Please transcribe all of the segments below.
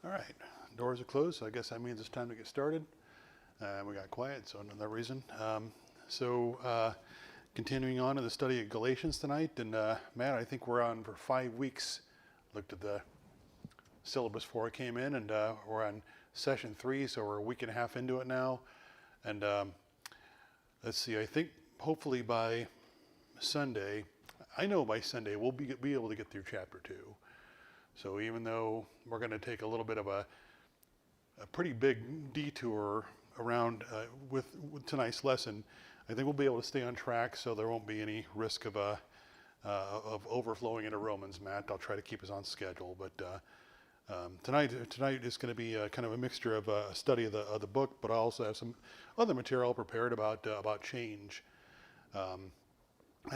All right, doors are closed, so I guess that means it's time to get started. We got quiet, so another reason. Continuing on in the study of Galatians tonight, and Matt, I think we're on for 5 weeks. Looked at the syllabus before I came in, and we're on session 3, so we're a week and a half into it now. And let's see, I think hopefully by Sunday, I know by Sunday we'll be able to get through chapter 2. So even though we're going to take a little bit of a pretty big detour around with tonight's lesson, I think we'll be able to stay on track, so there won't be any risk of overflowing into Romans. Matt, I'll try to keep us on schedule, but tonight is going to be kind of a mixture of a study of the book, but I also have some other material prepared about change. I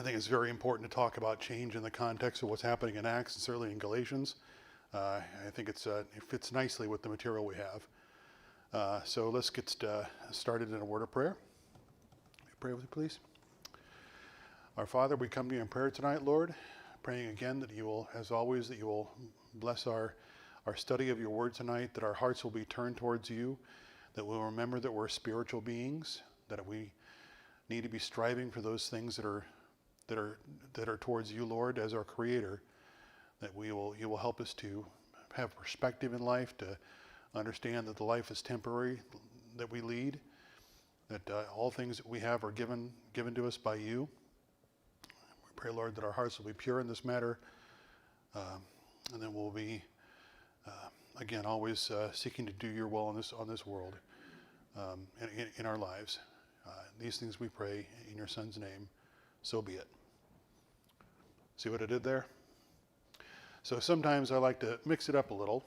think it's very important to talk about change in the context of what's happening in Acts and certainly in Galatians. I think it fits nicely with the material we have. So let's get started in a word of prayer. Pray with me, please. Our Father, we come to you in prayer tonight, Lord, praying again that you will, as always, that you will bless our study of your word tonight, that our hearts will be turned towards you, that we'll remember that we're spiritual beings, that we need to be striving for those things that are towards you, Lord, as our Creator, that you will help us to have perspective in life, to understand that the life is temporary that we lead, that all things that we have are given to us by you. We pray, Lord, that our hearts will be pure in this matter, and then we'll be, again, always seeking to do your will on this world, in our lives. These things we pray in your Son's name. So be it. See what I did there? So sometimes I like to mix it up a little,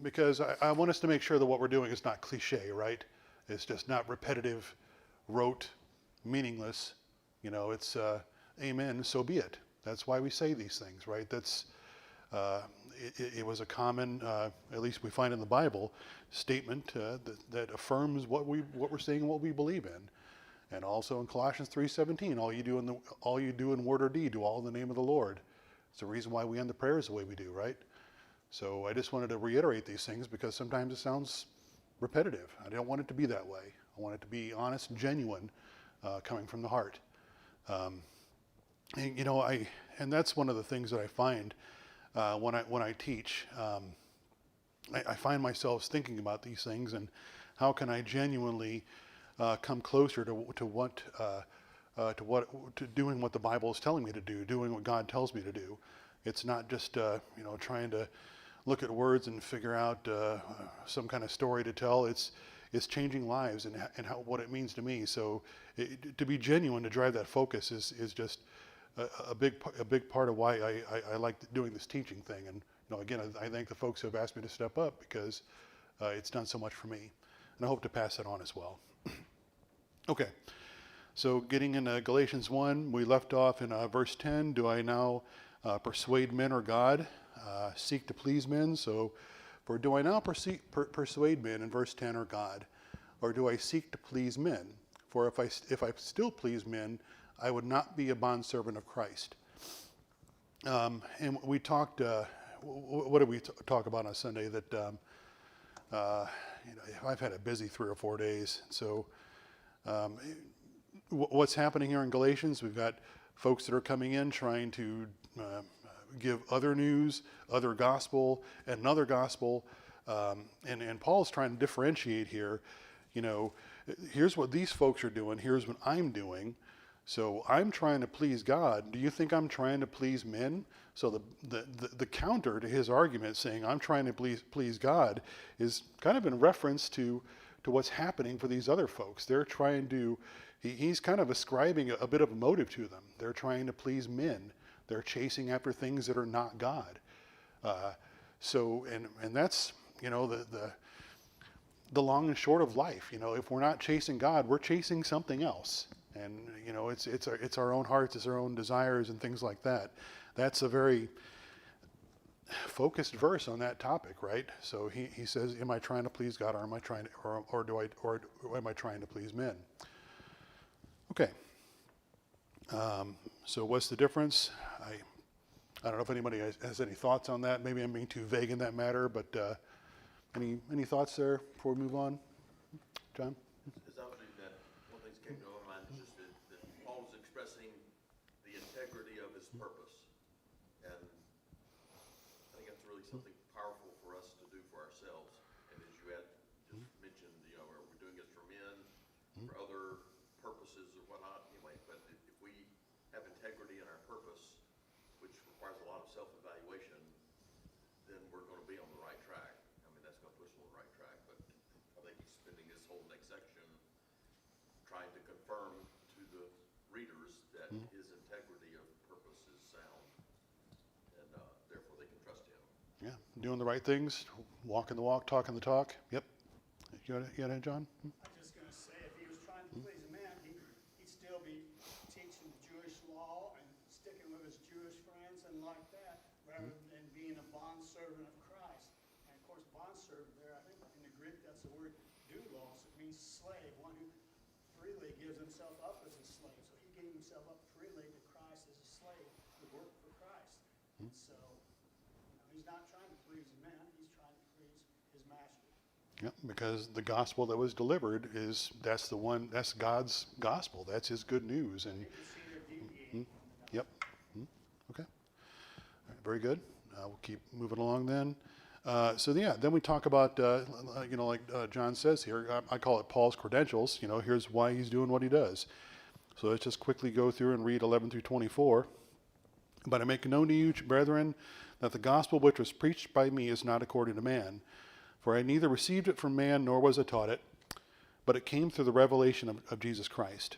because I want us to make sure that what we're doing is not cliche, right? It's just not repetitive, rote, meaningless. It's amen, so be it. That's why we say these things, right? That's it was a common, at least we find in the Bible, statement that affirms what we're saying and what we believe in. And also in Colossians 3:17, all you do in word or deed, do all in the name of the Lord. It's the reason why we end the prayers the way we do, right? So I just wanted to reiterate these things because sometimes it sounds repetitive. I don't want it to be that way. I want it to be honest and genuine, coming from the heart. And that's one of the things that I find when I teach. I find myself thinking about these things and how can I genuinely come closer to doing what the Bible is telling me to do, doing what God tells me to do. It's not just trying to look at words and figure out some kind of story to tell. It's changing lives and what it means to me. So to be genuine, to drive that focus is just a big part of why I like doing this teaching thing. And again, I thank the folks who have asked me to step up because it's done so much for me, and I hope to pass that on as well. Okay, so getting into Galatians 1, we left off in verse 10. Do I now persuade men or God? Seek to please men? So, for do I now persuade men in verse 10 or God? Or do I seek to please men? For if I still please men, I would not be a bondservant of Christ. And we talked, what did we talk about on Sunday? That I've had a busy 3 or 4 days. So what's happening here in Galatians, we've got folks that are coming in trying to give other news, other gospel, and another gospel. And Paul's trying to differentiate here. Here's what these folks are doing. Here's what I'm doing. So I'm trying to please God. Do you think I'm trying to please men? So the counter to his argument saying I'm trying to please God is kind of in reference to what's happening for these other folks. They're trying to, he's kind of ascribing a bit of a motive to them. They're trying to please men. They're chasing after things that are not God. And that's, the long and short of life. If we're not chasing God, we're chasing something else. And, it's our own hearts, it's our own desires and things like that. That's a very focused verse on that topic, right? So he says, am I trying to please God, or am I trying to, or am I trying to please men? Okay. So what's the difference? I don't know if anybody has any thoughts on that. Maybe I'm being too vague in that matter, but any thoughts there before we move on? John? Something that one thing that came to my mind is just that Paul is expressing the integrity of his purpose. And I think that's really something powerful for us to do for ourselves. And as you had just mentioned, are we doing this for men, for other purposes or whatnot? Anyway, but if we have integrity in our purpose, which requires a lot of self-evaluation, then we're going to be on the right track. I mean, that's going to push us on the right track. But I think he's spending this whole next section trying to confirm to the readers that his integrity of purpose is sound, and therefore they can trust him. Yeah, doing the right things, walking the walk, talking the talk. Yep. You got it, John? I'm just going to say, if he was trying to please a man, he'd still be teaching Jewish law and sticking with his Jewish friends and like that, rather than being a bondservant of Christ. And of course, bondservant there, I think in the Greek, that's the word doulos. It means slave, one who freely gives himself up as a slave. So he gave himself up freely to Christ as a slave to work for Christ. And so, he's not trying to please a man, he's trying to please his master. Yep, because the gospel that was delivered that's God's gospel. That's his good news. And yep. Okay. All right, very good. We'll keep moving along then. Then we talk about, like John says here, I call it Paul's credentials. Here's why he's doing what he does. So let's just quickly go through and read 11 through 24. But I make known to you, brethren, that the gospel which was preached by me is not according to man. For I neither received it from man, nor was I taught it, but it came through the revelation of Jesus Christ.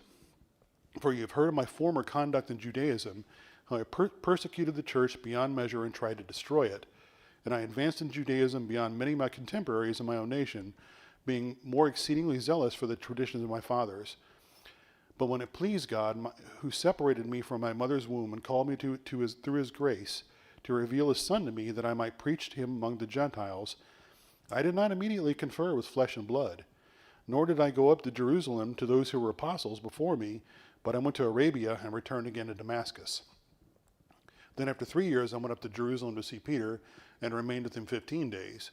For you have heard of my former conduct in Judaism, how I persecuted the church beyond measure and tried to destroy it. And I advanced in Judaism beyond many of my contemporaries in my own nation, being more exceedingly zealous for the traditions of my fathers. But when it pleased God, who separated me from my mother's womb and called me through his grace, to reveal his Son to me, that I might preach to him among the Gentiles, I did not immediately confer with flesh and blood, nor did I go up to Jerusalem to those who were apostles before me, but I went to Arabia and returned again to Damascus. Then after 3 years I went up to Jerusalem to see Peter, and remained with him 15 days.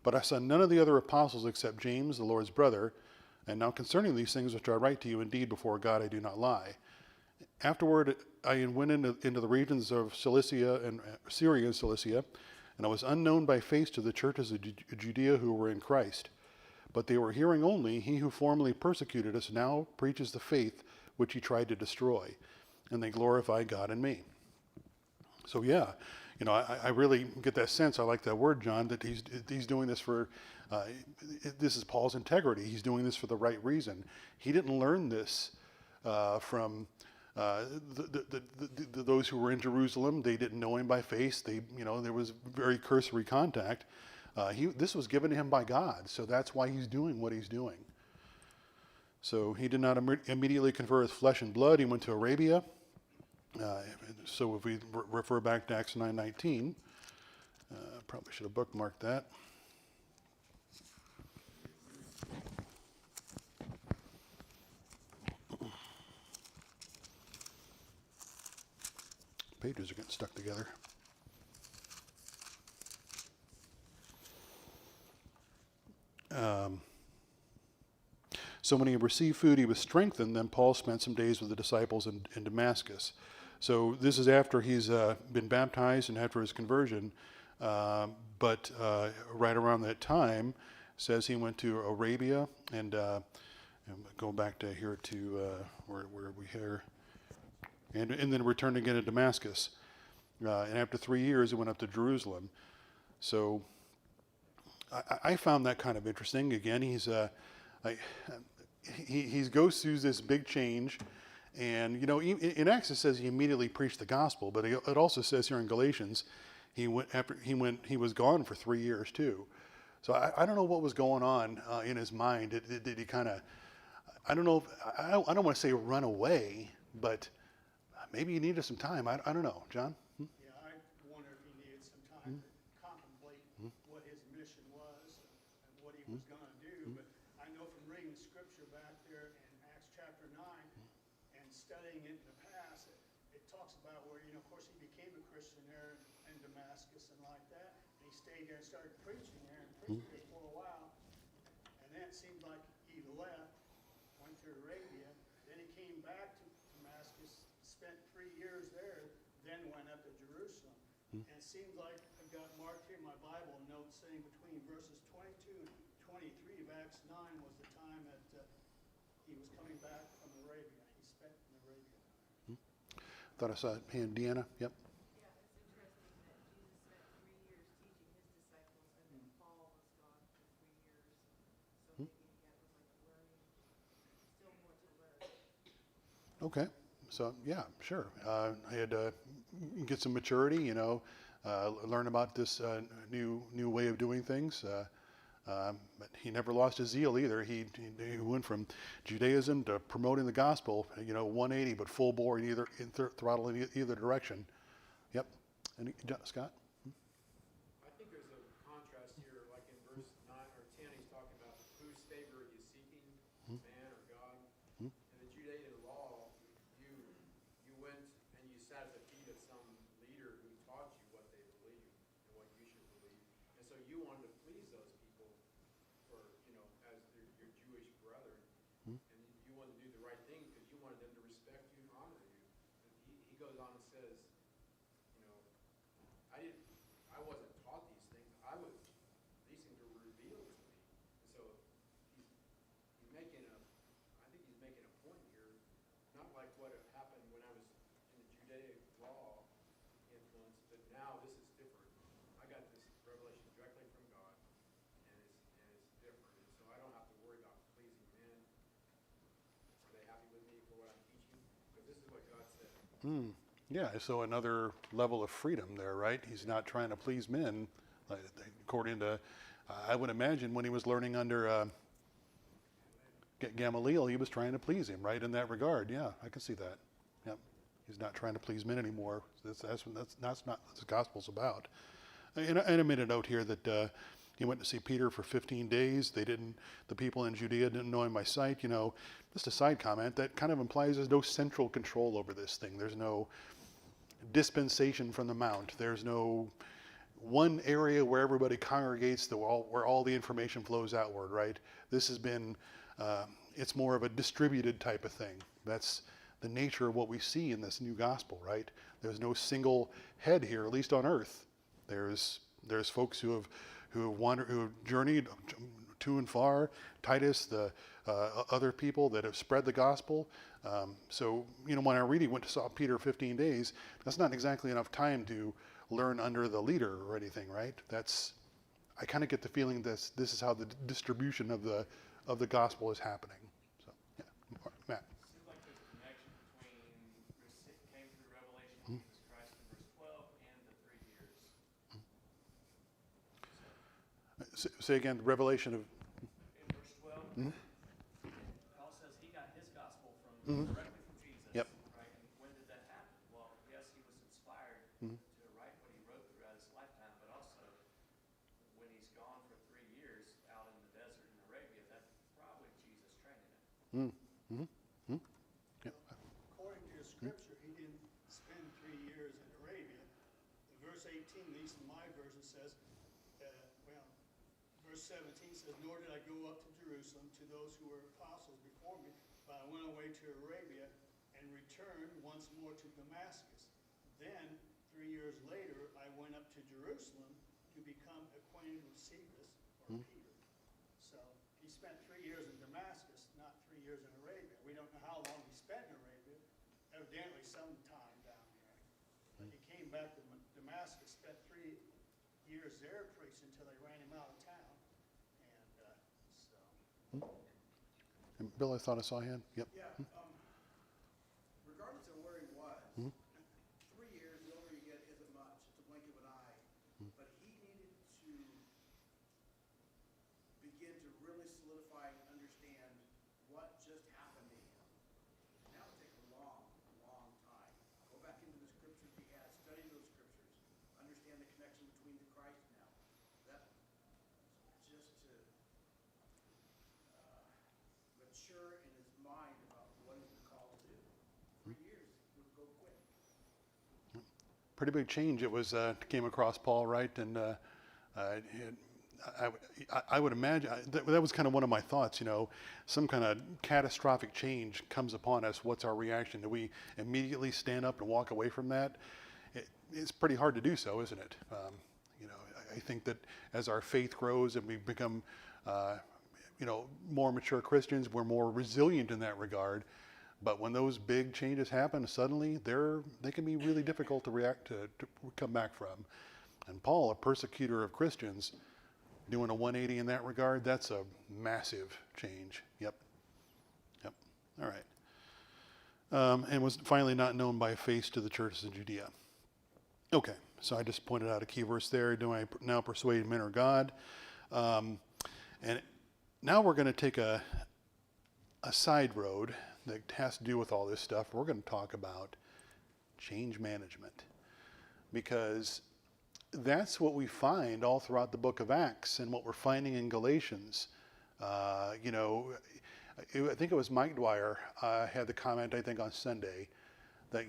But I saw none of the other apostles except James, the Lord's brother. And now concerning these things which I write to you, indeed before God I do not lie. Afterward I went into the regions of Cilicia and Syria and Cilicia, and I was unknown by face to the churches of Judea who were in Christ. But they were hearing only, he who formerly persecuted us now preaches the faith which he tried to destroy, and they glorify God in me. So yeah, I really get that sense. I like that word, John, that he's doing this for, this is Paul's integrity. He's doing this for the right reason. He didn't learn this from those who were in Jerusalem. They didn't know him by face. There was very cursory contact. This was given to him by God, so that's why he's doing what he's doing. So he did not immediately confer with flesh and blood. He went to Arabia. So if we refer back to Acts 9:19, probably should have bookmarked that. Pages are getting stuck together. So when he received food, he was strengthened. Then Paul spent some days with the disciples in Damascus. So this is after he's been baptized and after his conversion. But right around that time, says he went to Arabia and go back to here to where we here, and then returned again to Damascus. And after 3 years, he went up to Jerusalem. So I found that kind of interesting. Again, he goes through this big change. And, in Acts it says he immediately preached the gospel, but it also says here in Galatians, he was gone for 3 years too. So I don't know what was going on in his mind. Did he kind of, I don't know, I don't want to say run away, but maybe he needed some time. I don't know. John? Yeah, I wonder if he needed some time to contemplate what his mission was and what he was going to do. But I know from reading scripture back there in Acts chapter 9 and studying it in the past, it talks about where, of course, he became a Christian there he started preaching there and preached there for a while. And then it seemed like he left, went to Arabia. Then he came back to Damascus, spent 3 years there, then went up to Jerusalem. And it seems like I've got marked here in my Bible note saying between verses 22 and 23 of Acts 9 was the time that he was coming back from Arabia. He spent in Arabia. Thought I saw it. Hand, Deanna. Yep. Yeah, it's interesting that Jesus spent 3 years teaching his disciples, and then Paul was gone for 3 years. So maybe that was like learning, still more to learn. Okay. So yeah, sure. I had to get some maturity, learn about this new way of doing things. But he never lost his zeal either. He went from Judaism to promoting the gospel, 180, but full bore in throttle in either direction. Yep. Scott? I think there's a contrast here, like in verse 9 or 10, he's talking about whose favor are you seeking, man or God? In the Judean law, you went and you sat at the feet of some leader who taught you what they believe and what you should believe. And so you wanted to please those people for, as your Jewish brethren. And you wanted to do the right thing because you wanted them to respect you and honor you. And he goes on and says, I wasn't taught these things. These things were revealed to me. And so he's making I think he's making a point here, not like what had happened when I was in the Judaic law influence, but now this is different. I got this revelation directly from God, and it's different. And so I don't have to worry about pleasing men. Are they happy with me for what I'm teaching? Because this is what God said. Yeah, so another level of freedom there, right? He's not trying to please men, according to, I would imagine when he was learning under Gamaliel, he was trying to please him, right? In that regard, yeah, I can see that. Yep, he's not trying to please men anymore. That's not what the gospel's about. And I made a note here that he went to see Peter for 15 days. The people in Judea didn't know him by sight. Just a side comment, that kind of implies there's no central control over this thing. There's no dispensation from the mount. There's no one area where everybody congregates where all the information flows outward, right? This has been, it's more of a distributed type of thing. That's the nature of what we see in this new gospel, right? There's no single head here, at least on earth. There's folks who have journeyed to and far. Titus, the other people that have spread the gospel. So when I really went to saw Peter 15 days, that's not exactly enough time to learn under the leader or anything, right? I kind of get the feeling this is how the distribution of the gospel is happening. So yeah, Matt. Seems like there's a connection between came through revelation of Jesus Christ in verse 12 and the 3 years. Say again, the revelation of. In verse 12, Paul says he got his gospel from directly from Jesus. Yep. Right? And when did that happen? Well, yes, he was inspired to write what he wrote throughout his lifetime, but also when he's gone for 3 years out in the desert in Arabia, that's probably Jesus training him. According to the scripture, he didn't spend 3 years in Arabia. Verse 18, at least in my version, says, verse 17 says, nor did I go up to Jerusalem to those who were apostles before me, but I went away to Arabia and returned once more to Damascus. Then, 3 years later, I went up to Jerusalem to become acquainted with Cephas, or Peter. So, he spent 3 years in Damascus, not 3 years in Arabia. We don't know how long he spent in Arabia, evidently some time down there. But he came back to Damascus, spent 3 years there preaching until they ran him out of town. And Bill, I thought I saw a hand. Yep. Yeah, regardless of where he was, 3 years, the older you get, isn't much. It's a blink of an eye. But he needed to begin to really solidify and understand what just happened to him. Now it takes a long, long time. Go back into the scriptures he has, study those scriptures, understand the connection between the Christ now. That just to mature in his mind about what he's been called to do. 3 years would go quick. Pretty big change it was came across Paul, right? And And I would imagine that was kind of one of my thoughts. Some kind of catastrophic change comes upon us. What's our reaction? Do we immediately stand up and walk away from that? It's pretty hard to do so, isn't it? I think that as our faith grows and we become, more mature Christians, we're more resilient in that regard. But when those big changes happen, suddenly they can be really difficult to react to come back from. And Paul, a persecutor of Christians, doing a 180 in that regard, that's a massive change. Yep. All right. And was finally not known by face to the churches in Judea. Okay, so I just pointed out a key verse there. Do I now persuade men or God? And now we're going to take a side road that has to do with all this stuff. We're going to talk about change management, because that's what we find all throughout the book of Acts and what we're finding in Galatians. I think it was Mike Dwyer had the comment, I think on Sunday, that,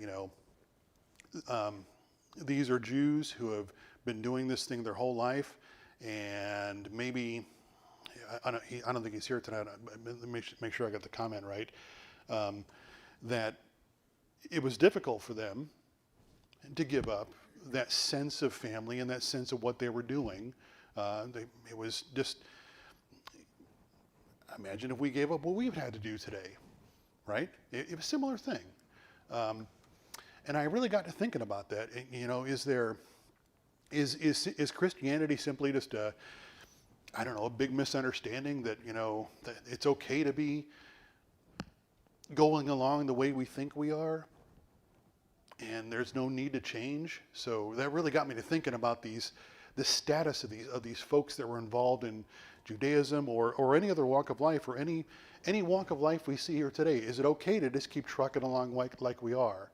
these are Jews who have been doing this thing their whole life, and maybe, I don't think he's here tonight, let me make sure I got the comment right, that it was difficult for them to give up that sense of family and that sense of what they were doing. It was just, imagine if we gave up what we've had to do today, right? It was a similar thing. And I really got to thinking about that. Is Christianity simply just a big misunderstanding that, that it's okay to be going along the way we think we are, and there's no need to change? So that really got me to thinking about the status of these folks that were involved in Judaism or any other walk of life, or any walk of life we see here today. Is it okay to just keep trucking along like we are?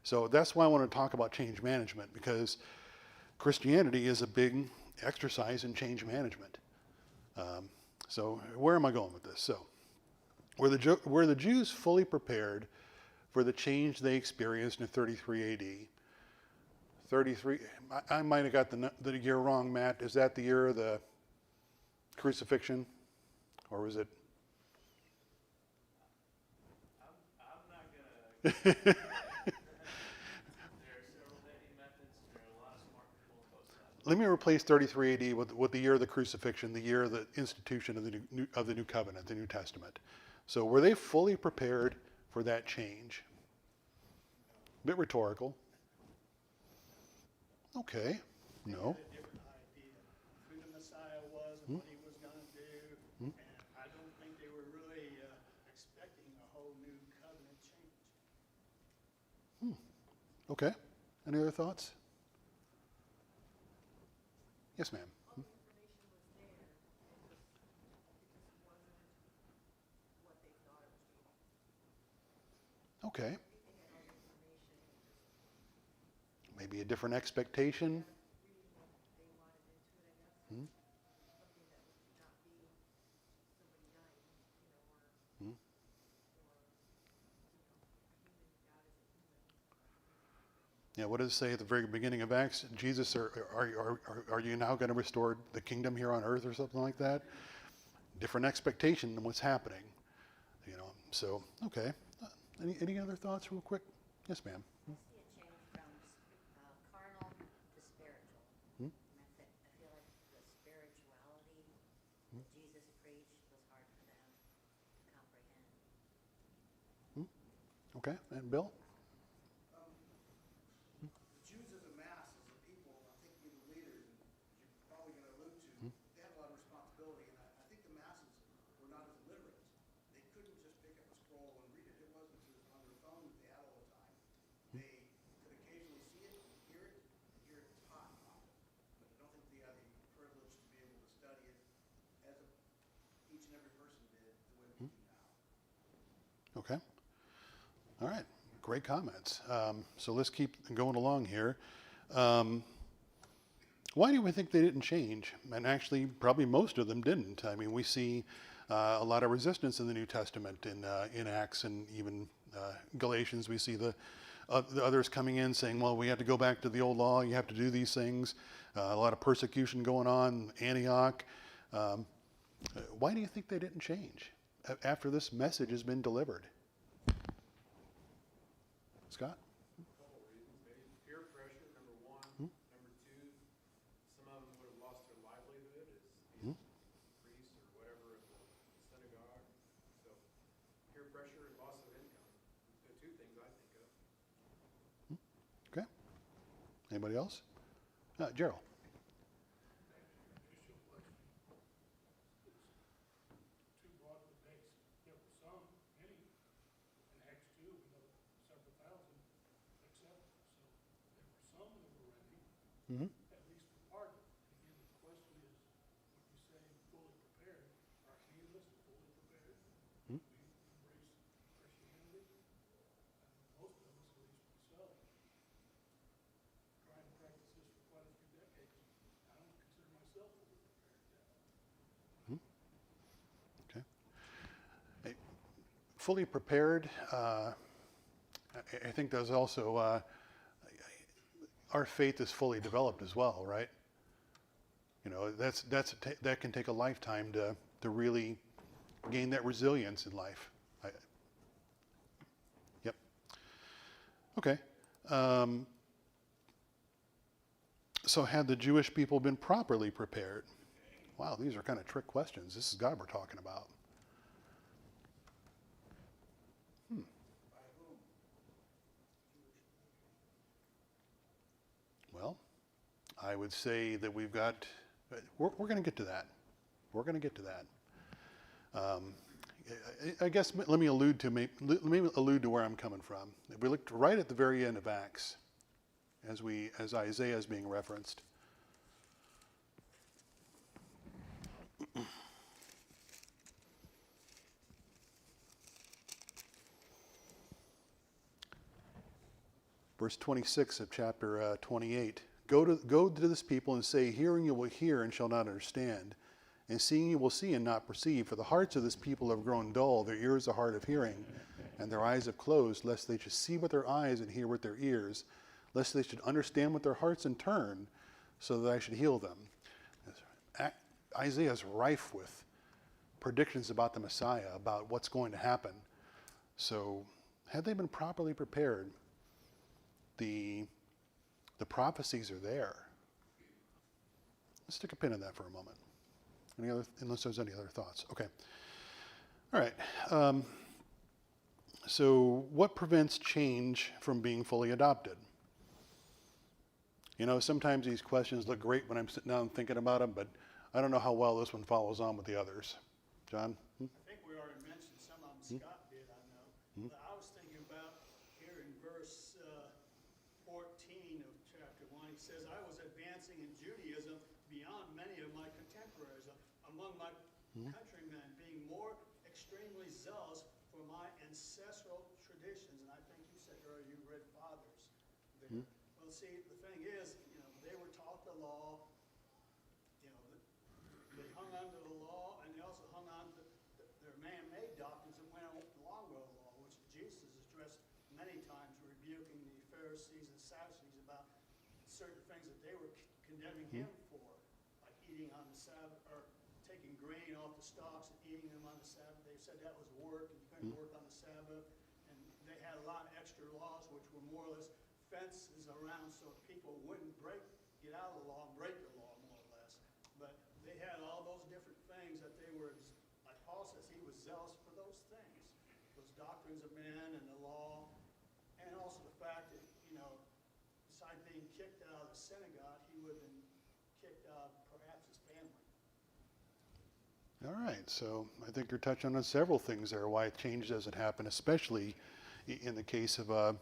So that's why I want to talk about change management, because Christianity is a big exercise in change management. So where am I going with this? So were the Jews fully prepared for the change they experienced in 33 AD? 33, I might have got the year wrong, Matt. Is that the year of the crucifixion? Or was it? I'm not gonna. There are several dating methods. There are a lot of smart people on both sides. Let me replace 33 AD with the year of the crucifixion, the year of the institution of the new covenant, the New Testament. So were they fully prepared for that change? A bit rhetorical. Okay. No. They had a different idea who the Messiah was and what he was going to do. And I don't think they were really expecting a whole new covenant change. Okay. Any other thoughts? Yes, ma'am. All the information was there, it just wasn't what they thought it would be. Okay. I think they had all the information, Maybe a different expectation. reading what they wanted into it, I guess. Something that would not be somebody dying, or, Hmm. human, God is a human. Yeah, what does it say at the very beginning of Acts? Jesus, are you now going to restore the kingdom here on earth, or something like that? Different expectation than what's happening. So, okay. Any other thoughts real quick? Yes, ma'am. I see a change from carnal to spiritual. Hmm? And I feel like the spirituality that Jesus preached was hard for them to comprehend. Okay. And Bill? The Jews as a mass, as a people, I think being the leaders, and you're probably going to allude to, they had a lot of responsibility, and I think the masses were not as literate. They couldn't just pick up a scroll and read it. It wasn't on their phone that they had all the time. They could occasionally see it and hear it taught often. But I don't think they had the privilege to be able to study it as each and every person did the way we do now. Okay. All right. Great comments. So let's keep going along here. Why do we think they didn't change? And actually, probably most of them didn't. I mean, we see a lot of resistance in the New Testament, in Acts and even Galatians. We see the others coming in saying, well, we have to go back to the old law. You have to do these things. A lot of persecution going on, Antioch. Why do you think they didn't change after this message has been delivered? Scott? Couple of reasons, maybe peer pressure, number one. Number two, some of them would have lost their livelihood as being priests or whatever of the synagogue. So peer pressure and loss of income, the two things I think of. Okay. Anybody else? Gerald? Too broad of a base. There were some, many, in Acts 2, we know several thousand accepted. So there were some that were ready, Mm-hmm. at least for part of it. Again, the question is, when you say fully prepared, are any of us fully prepared? Hmm. We embrace Christianity? Most of us, at least myself, trying to practice this for quite a few decades. I don't consider myself fully prepared yet. Okay. Hey, fully prepared. I think there's also our faith is fully developed as well, right? You know, that can take a lifetime to really gain that resilience in life. Yep. Okay. So had the Jewish people been properly prepared? Wow, these are kind of trick questions. This is God we're talking about. Well, I would say that we've got, we're going to get to that. We're going to get to that. I guess let me allude to where I'm coming from. If we looked right at the very end of Acts, as Isaiah is being referenced. Verse 26 of chapter 28. Go to this people and say, hearing you will hear and shall not understand, and seeing you will see and not perceive. For the hearts of this people have grown dull, their ears are hard of hearing, and their eyes have closed, lest they should see with their eyes and hear with their ears, lest they should understand with their hearts and turn, so that I should heal them. Isaiah is rife with predictions about the Messiah, about what's going to happen. So, had they been properly prepared, the prophecies are there. Let's stick a pin in that for a moment. Unless there's any other thoughts. Okay. All right. So what prevents change from being fully adopted? You know, sometimes these questions look great when I'm sitting down thinking about them, but I don't know how well this one follows on with the others. John? I think we already mentioned some of them, Scott did, I know. But I was thinking about here in verse 14 of chapter 1, he says, I was advancing in Judaism beyond many of my contemporaries, among my countrymen, being more extremely zealous for my ancestral traditions. And I think you said earlier you read fathers there. Well, see, the thing is, you know, they were taught the law, you know, they hung on to the law, and they also hung on to their man-made doctrines that went along with the law, which Jesus has addressed many times, rebuking the Pharisees and Sadducees about certain things that they were condemning him for, like eating on the Sabbath, or taking grain off the stalks and eating them on the Sabbath. They said that was work, and you couldn't work on the Sabbath. And they had a lot of extra laws, which were more or less fences around so people wouldn't get out of the law and break the law, more or less. But they had all those different things that they were, like Paul says, he was zealous for those things, those doctrines of men and the law, and also the fact that, you know, besides being kicked out of the synagogue, he would have been kicked out of perhaps his family. All right, so I think you're touching on several things there, why change doesn't happen, especially in the case of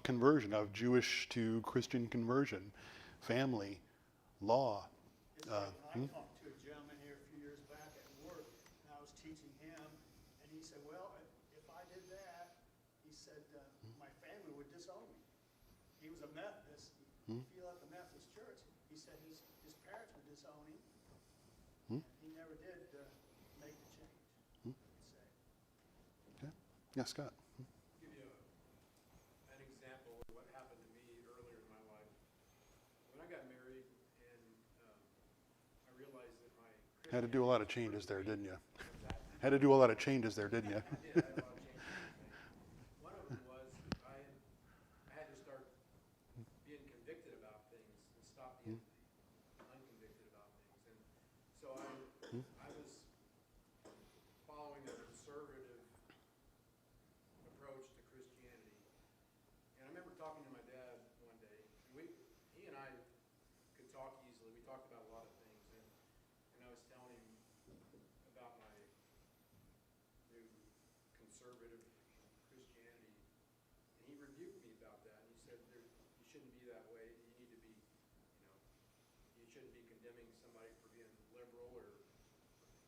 conversion, of Jewish to Christian conversion, family, law. It's like when I talked to a gentleman here a few years back at work, and I was teaching him, and he said, well, if I did that, he said, my family would disown me. He was a Methodist. He left the Methodist church. He said his parents would disown him. He never did make the change, he'd say. Okay. Yeah, Scott. Give you an example of what happened to me earlier in my life. When I got married, Had to do a lot of changes there, didn't you? Had to do a lot of changes there, didn't you? I did, I had a lot of changes. One of them was I had to start being convicted about things and stop being unconvicted about things. And so I was following a conservative approach to Christianity. And I remember talking to my dad one day. He and I could talk easily. We talked about a lot of things. And I was telling him about my new conservative Christianity. And he rebuked me about that. And he said, you shouldn't be that way. You need to be, you shouldn't be condemning somebody for being liberal or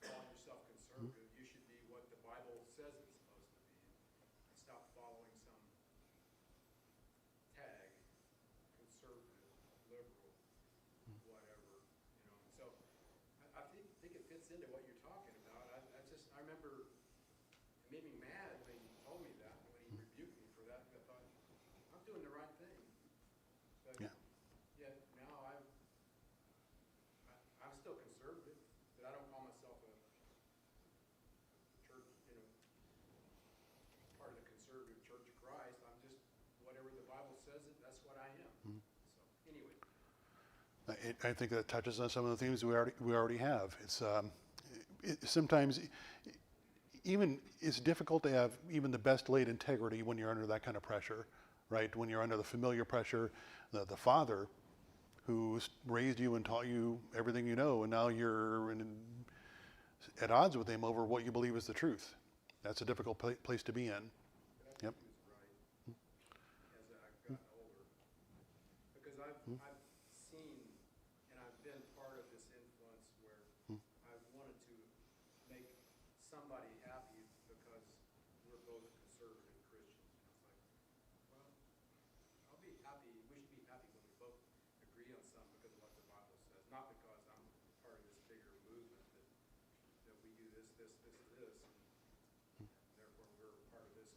calling yourself conservative. You should be what the Bible says it's supposed to be. And stop following some tag, conservative, liberal, whatever. So I think it fits into what you're talking about. I remember it made me mad when he told me that, when he rebuked me for that. I thought, I'm doing the right thing. But Yeah. yet now I'm still conservative, but I don't call myself a church, part of the conservative Church of Christ. I'm just, whatever the Bible says it, that's what I am. So anyway. I think that touches on some of the themes we already have. It's sometimes even it's difficult to have even the best laid integrity when you're under that kind of pressure, right? When you're under the familiar pressure, the father who's raised you and taught you everything you know, and now you're at odds with him over what you believe is the truth. That's a difficult place to be in. Yep. He was right as I've gotten older. Because I've seen and I've been part of this influence where I wanted to make somebody happy because we're both conservative Christians. And it's like, well, I'll be happy. We should be happy when we both agree on something because of what the Bible says, not because I'm part of this bigger movement that we do this, and therefore we're part of this.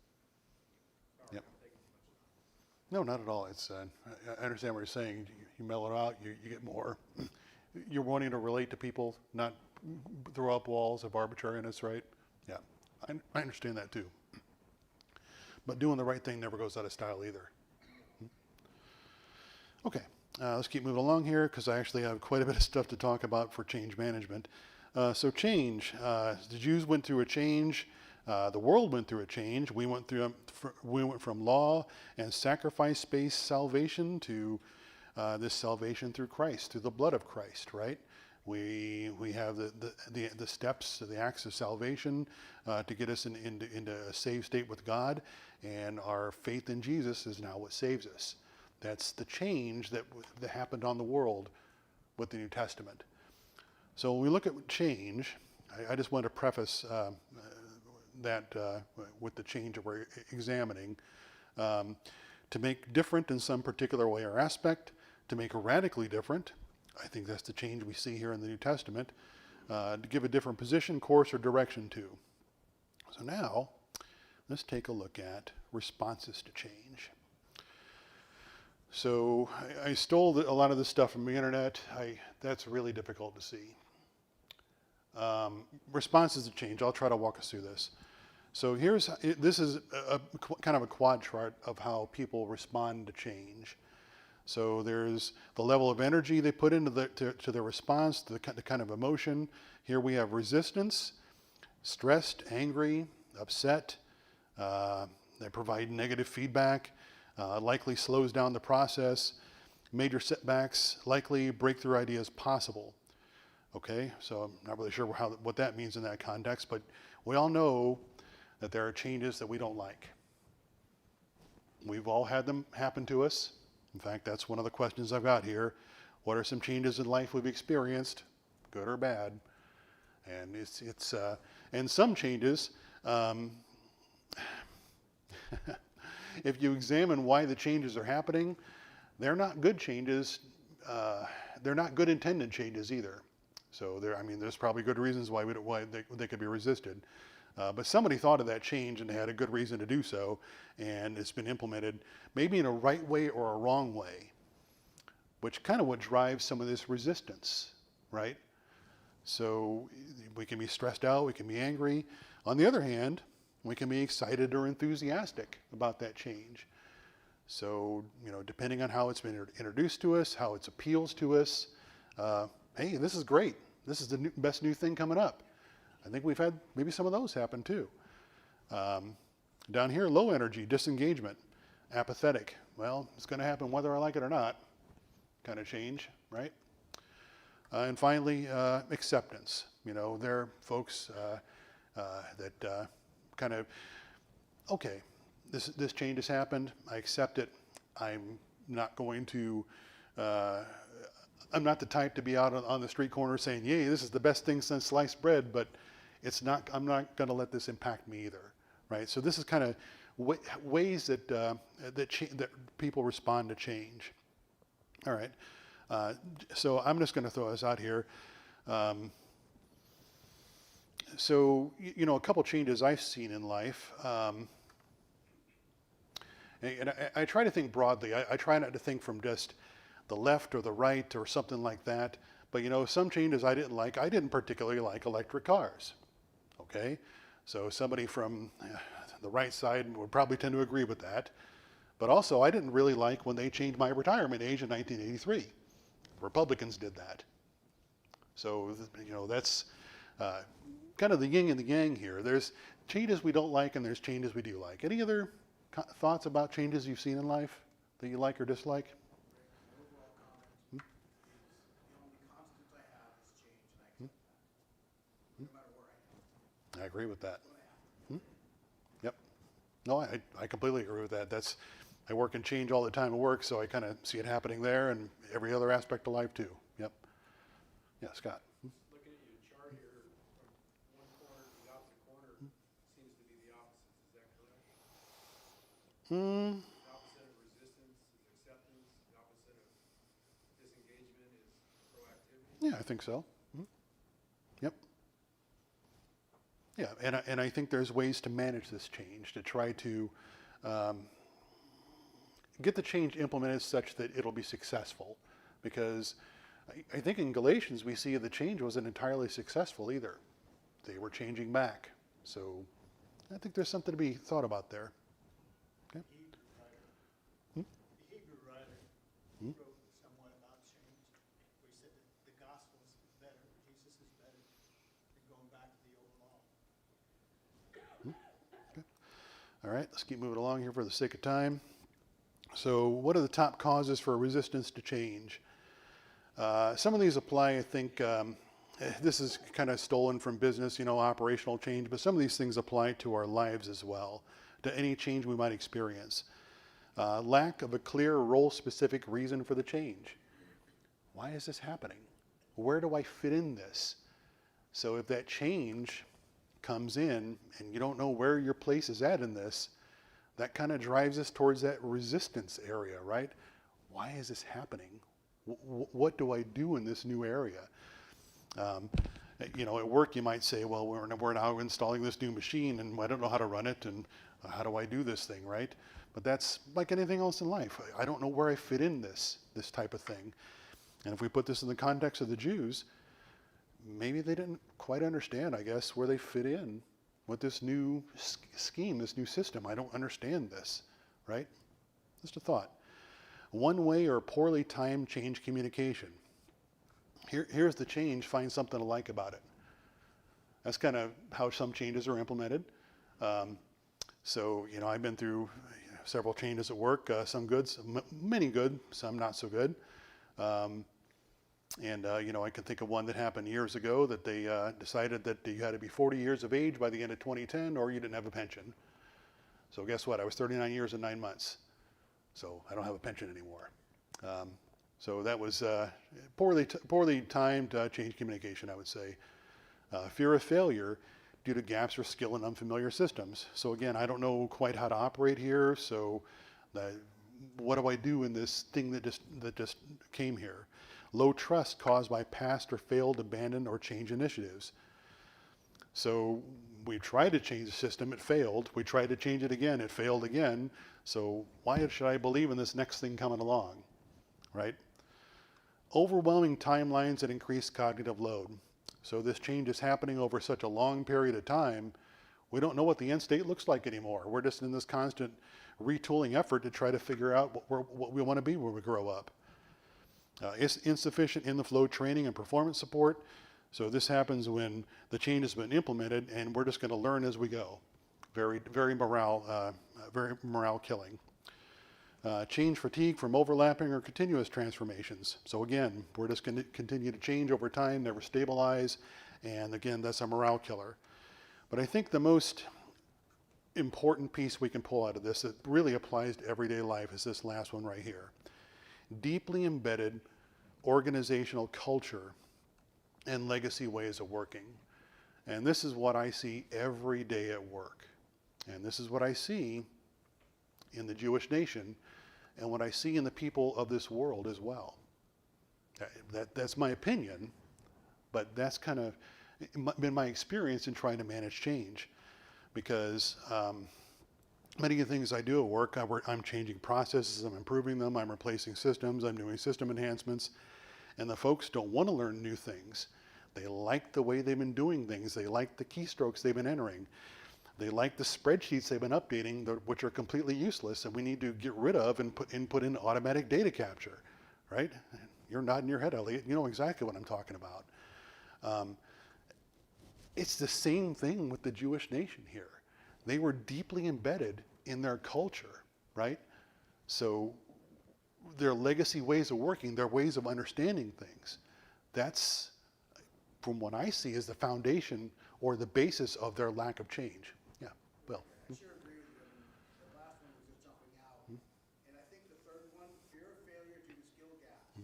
Sorry, Yep. I'm taking too much time. No, not at all. It's I understand what you're saying. You mellow it out, you get more. You're wanting to relate to people, not throw up walls of arbitrariness, right? Yeah, I understand that too. But doing the right thing never goes out of style either. Okay, let's keep moving along here because I actually have quite a bit of stuff to talk about for change management. So change, the Jews went through a change. The world went through a change. We went from law and sacrifice-based salvation to this salvation through Christ, through the blood of Christ, right? We have the steps, the acts of salvation to get us into a saved state with God, and our faith in Jesus is now what saves us. That's the change that happened on the world with the New Testament. So when we look at change, I just want to preface that with the change that we're examining, to make different in some particular way or aspect, to make radically different. I think that's the change we see here in the New Testament, to give a different position, course, or direction to. So now, let's take a look at responses to change. So I stole a lot of this stuff from the internet. That's really difficult to see. Responses to change. I'll try to walk us through this. So this is a kind of a quad chart of how people respond to change. So there's the level of energy they put into the response, the kind of emotion. Here we have resistance, stressed, angry, upset. They provide negative feedback, likely slows down the process. Major setbacks, likely breakthrough ideas possible. Okay, so I'm not really sure what that means in that context, but we all know that there are changes that we don't like. We've all had them happen to us. In fact, that's one of the questions I've got here. What are some changes in life we've experienced, good or bad? And and some changes, if you examine why the changes are happening, they're not good changes. They're not good intended changes either. So there's probably good reasons why they could be resisted. But somebody thought of that change and had a good reason to do so, and it's been implemented maybe in a right way or a wrong way, which kind of what drives some of this resistance, right? So we can be stressed out, we can be angry. On the other hand, we can be excited or enthusiastic about that change. So, depending on how it's been introduced to us, how it appeals to us, hey, this is great. This is the best new thing coming up. I think we've had maybe some of those happen too. Down here, low energy, disengagement, apathetic. Well, it's going to happen whether I like it or not, kind of change, right? And finally, acceptance. There are folks that kind of, okay, this change has happened. I accept it. I'm not going to, I'm not the type to be out on the street corner saying, yay, this is the best thing since sliced bread, but I'm not going to let this impact me either, right? So this is kind of ways that, that people respond to change. All right. So I'm just going to throw this out here. So, a couple changes I've seen in life. And I try to think broadly. I try not to think from just the left or the right or something like that. But, some changes I didn't like. I didn't particularly like electric cars. Okay? So somebody from the right side would probably tend to agree with that. But also, I didn't really like when they changed my retirement age in 1983. Republicans did that. So, that's kind of the yin and the yang here. There's changes we don't like and there's changes we do like. Any other thoughts about changes you've seen in life that you like or dislike? Overall comment is the only constant I have is change, and I accept that, no matter where I am. I agree with that. It's gonna happen. Yep. No, I completely agree with that. I work in change all the time at work, so I kind of see it happening there and every other aspect of life too. Yep. Yeah, Scott. Looking at your chart here, from one corner to the opposite corner seems to be the opposite. Is that correct? The opposite of resistance is acceptance. The opposite of disengagement is proactivity. Yeah, I think so. Yep. Yeah, and I think there's ways to manage this change, to try to get the change implemented such that it'll be successful. Because I think in Galatians we see the change wasn't entirely successful either. They were changing back. So I think there's something to be thought about there. Okay. The Hebrew writer wrote somewhat about change, where he said that the gospel is better, Jesus is better than going back to the old law. Okay. All right, let's keep moving along here for the sake of time. So what are the top causes for resistance to change? Some of these apply, I think, this is kind of stolen from business, operational change, but some of these things apply to our lives as well, to any change we might experience. Lack of a clear role-specific reason for the change. Why is this happening? Where do I fit in this? So if that change comes in and you don't know where your place is at in this, that kind of drives us towards that resistance area, right? Why is this happening? What do I do in this new area? At work you might say, well, we're now installing this new machine and I don't know how to run it and how do I do this thing, right? But that's like anything else in life. I don't know where I fit in this type of thing. And if we put this in the context of the Jews, maybe they didn't quite understand, I guess, where they fit in with this new scheme, this new system. I don't understand this, right? Just a thought. One-way or poorly timed change communication. Here's the change, find something to like about it. That's kind of how some changes are implemented. So, I've been through several changes at work, some good, many good, some not so good. I can think of one that happened years ago that they decided that you had to be 40 years of age by the end of 2010 or you didn't have a pension. So guess what? I was 39 years and 9 months. So I don't have a pension anymore. So that was poorly timed change communication, I would say. Fear of failure due to gaps or skill in unfamiliar systems. So again, I don't know quite how to operate here. So what do I do in this thing that just came here? Low trust caused by past or failed, abandoned, or change initiatives. So we tried to change the system, it failed. We tried to change it again, it failed again. So why should I believe in this next thing coming along, right? Overwhelming timelines that increase cognitive load. So this change is happening over such a long period of time. We don't know what the end state looks like anymore. We're just in this constant retooling effort to try to figure out what we want to be when we grow up. It's insufficient in the flow training and performance support. So this happens when the change has been implemented and we're just going to learn as we go. Very morale killing. Change fatigue from overlapping or continuous transformations. So again, we're just going to continue to change over time, never stabilize, and again, that's a morale killer. But I think the most important piece we can pull out of this that really applies to everyday life is this last one right here. Deeply embedded organizational culture and legacy ways of working. And this is what I see every day at work. And this is what I see in the Jewish nation and what I see in the people of this world as well. That's my opinion, but that's kind of been my experience in trying to manage change. Because many of the things I do at work, I'm changing processes, I'm improving them, I'm replacing systems, I'm doing system enhancements, and the folks don't want to learn new things. They like the way they've been doing things. They like the keystrokes they've been entering. They like the spreadsheets they've been updating, which are completely useless, and we need to get rid of and put in automatic data capture, right? You're nodding your head, Elliot. You know exactly what I'm talking about. It's the same thing with the Jewish nation here. They were deeply embedded in their culture, right? So their legacy ways of working, their ways of understanding things, that's, from what I see, is the foundation or the basis of their lack of change. Yeah, Bill. I sure agree with you. The last one was just jumping out. And I think the third one, fear of failure due to skill gaps.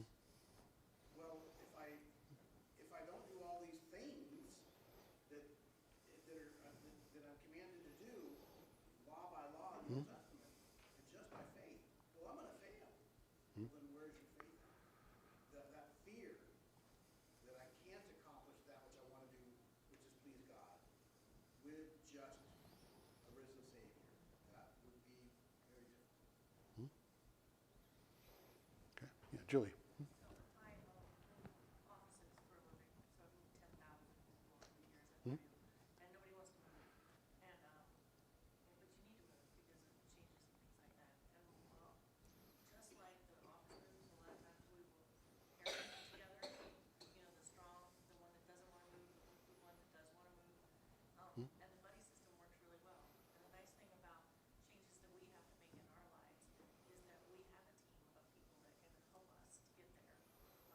Well, if I don't do all these things that I'm commanded to do, law by law in the Old Testament, and just by faith, well, I'm going to fail. Well, then where's your faith? That fear that I can't accomplish that which I want to do, which is please God, with just a risen Savior. That would be very difficult. Okay. Yeah, Julie. So I own offices for a living, so I've moved 10,000 people over the years I've been, and nobody wants to move. And, but you need to move because of changes and things like that. And just like the office moves, a lot of times we will pair them together. You know, the strong, the one that doesn't want to move, the one that does want to move. And the buddy system works really well. And the nice thing about changes that we have to make in our lives is that we have a team of people that can help us to get there.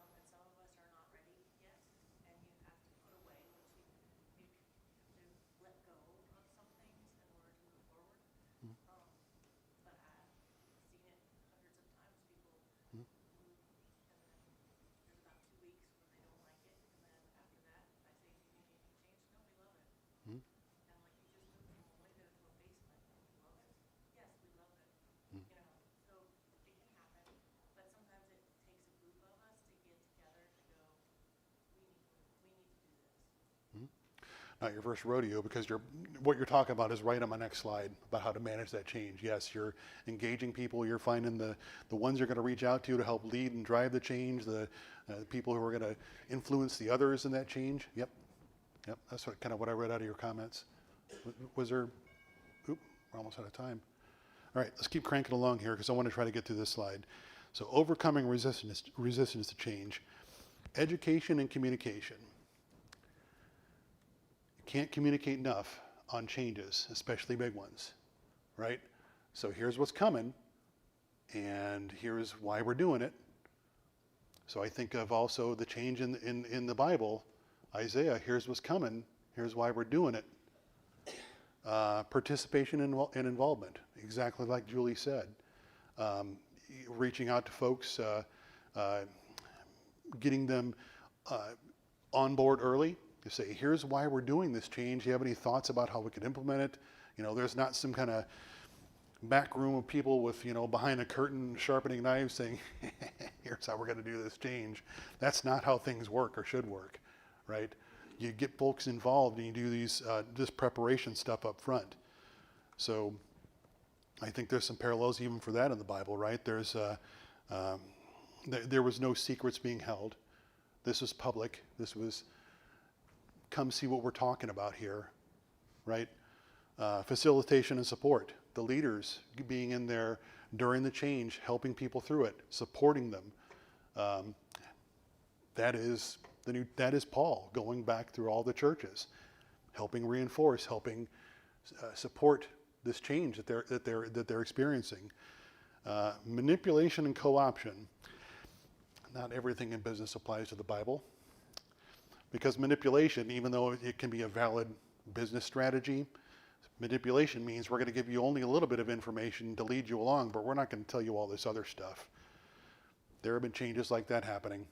And some of us are not ready yet, and you have to put away what you have to let go of some things in order to move forward. But I've seen it hundreds of times. People move, and then there's about 2 weeks when they don't like it, and then after that, I say, do you need anything changed? No, we love it. And like, you just moved from a window to a basement. Love it. Yes, we love it. You know, so it can happen, but sometimes it takes a group of us to get together to go, we need to do this. Not your first rodeo, because what you're talking about is right on my next slide about how to manage that change. Yes, you're engaging people. You're finding the ones you're going to reach out to help lead and drive the change, the people who are going to influence the others in that change. Yep. That's kind of what I read out of your comments. Was there? Oop, we're almost out of time. All right, let's keep cranking along here because I want to try to get through this slide. So overcoming resistance to change, education and communication. Can't communicate enough on changes, especially big ones, right? So here's what's coming, and here's why we're doing it. So I think of also the change in the Bible, Isaiah, here's what's coming, here's why we're doing it. Participation and involvement, exactly like Julie said. Reaching out to folks, getting them on board early. You say, here's why we're doing this change. Do you have any thoughts about how we could implement it? You know, there's not some kind of back room of people with, behind a curtain sharpening knives saying, here's how we're going to do this change. That's not how things work or should work, right? You get folks involved and you do this preparation stuff up front. So I think there's some parallels even for that in the Bible, right? There was no secrets being held. This was public. This was come see what we're talking about here, right? Facilitation and support. The leaders being in there during the change, helping people through it, supporting them. That is Paul going back through all the churches, helping reinforce, helping support this change that they're experiencing. Manipulation and co-option. Not everything in business applies to the Bible, because manipulation, even though it can be a valid business strategy, manipulation means we're going to give you only a little bit of information to lead you along, but we're not going to tell you all this other stuff. There have been changes like that happening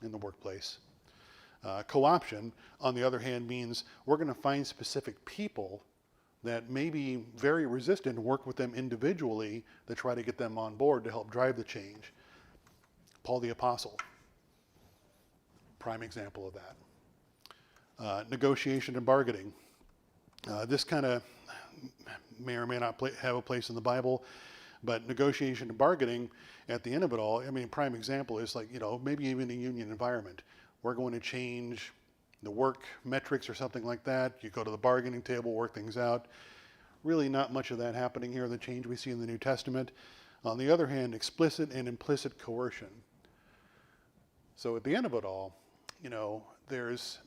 in the workplace. Co-option, on the other hand, means we're going to find specific people that may be very resistant and work with them individually to try to get them on board to help drive the change. Paul the Apostle, prime example of that. Negotiation and bargaining. This kind of may or may not have a place in the Bible, but negotiation and bargaining, at the end of it all, I mean, prime example is like, maybe even a union environment. We're going to change the work metrics or something like that. You go to the bargaining table, work things out. Really not much of that happening here, the change we see in the New Testament. On the other hand, explicit and implicit coercion. So at the end of it all, there's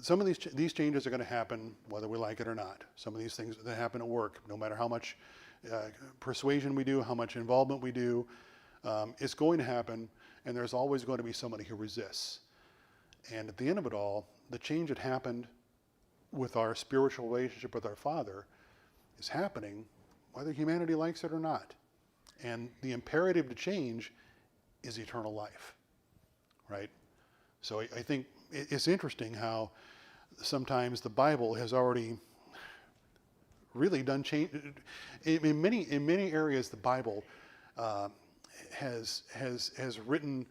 some of these changes are going to happen whether we like it or not. Some of these things that happen at work, no matter how much persuasion we do, how much involvement we do, it's going to happen, and there's always going to be somebody who resists. And at the end of it all, the change that happened with our spiritual relationship with our Father is happening whether humanity likes it or not. And the imperative to change is eternal life, right? So I think it's interesting how sometimes the Bible has already really done change. In many areas, the Bible has written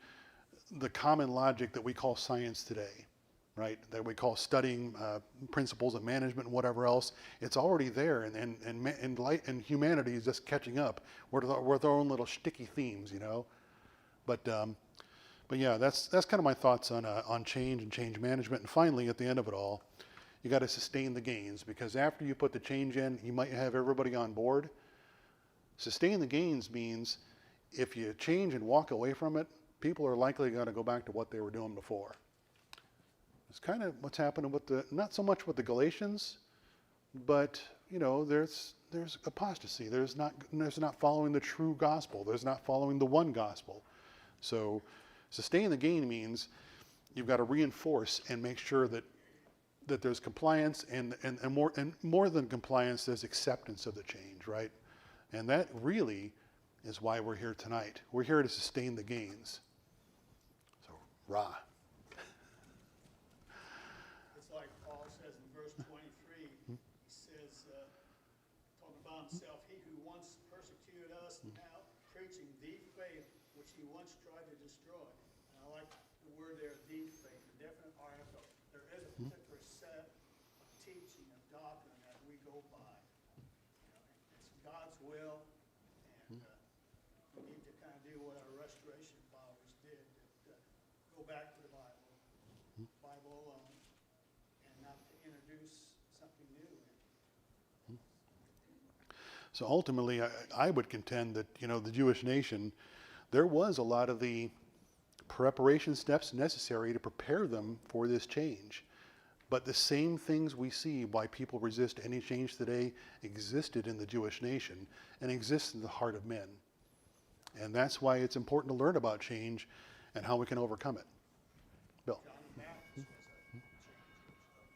the common logic that we call science today, right? That we call studying principles of management and whatever else. It's already there, and humanity is just catching up with our own little sticky themes, But yeah, that's kind of my thoughts on change and change management. And finally, at the end of it all, you got to sustain the gains, because after you put the change in, you might have everybody on board. Sustain the gains means if you change and walk away from it, people are likely going to go back to what they were doing before. It's kind of what's happening with not so much with the Galatians, but there's apostasy. There's not following the true gospel. There's not following the one gospel. So sustain the gain means you've got to reinforce and make sure that there's compliance and more than compliance, there's acceptance of the change, right? And that really is why we're here tonight. We're here to sustain the gains. So, rah. It's like Paul says in verse 23, he says, talking about himself, he who once persecuted us, now preaching the faith which he once tried to destroy. And I like the word there, the faith, the definite article. There is a particular set of teaching, of doctrine that we go by. It's God's will, and we need to kind of do what our restoration fathers did, go back to the Bible alone, and not to introduce something new. So ultimately, I would contend that, the Jewish nation, there was a lot of the preparation steps necessary to prepare them for this change. But the same things we see why people resist any change today existed in the Jewish nation and exist in the heart of men. And that's why it's important to learn about change and how we can overcome it. Bill. John the Baptist was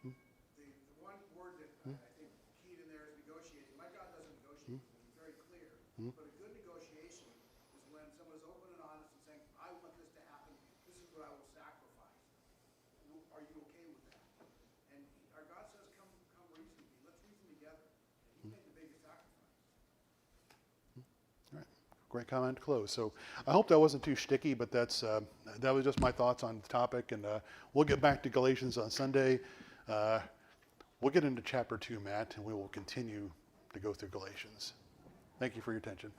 a change. The one word that I think keyed in there is negotiating. My God doesn't negotiate, he's very clear. But a good negotiation is when someone is open and honest and saying, I want this to happen, this is what I will sacrifice. Are you okay with that? And our God says, come reason with me. Let's reason together. And he made the biggest sacrifice. All right. Great comment to close. So I hope that wasn't too sticky, but that was just my thoughts on the topic. And we'll get back to Galatians on Sunday. We'll get into chapter 2, Matt, and we will continue to go through Galatians. Thank you for your attention.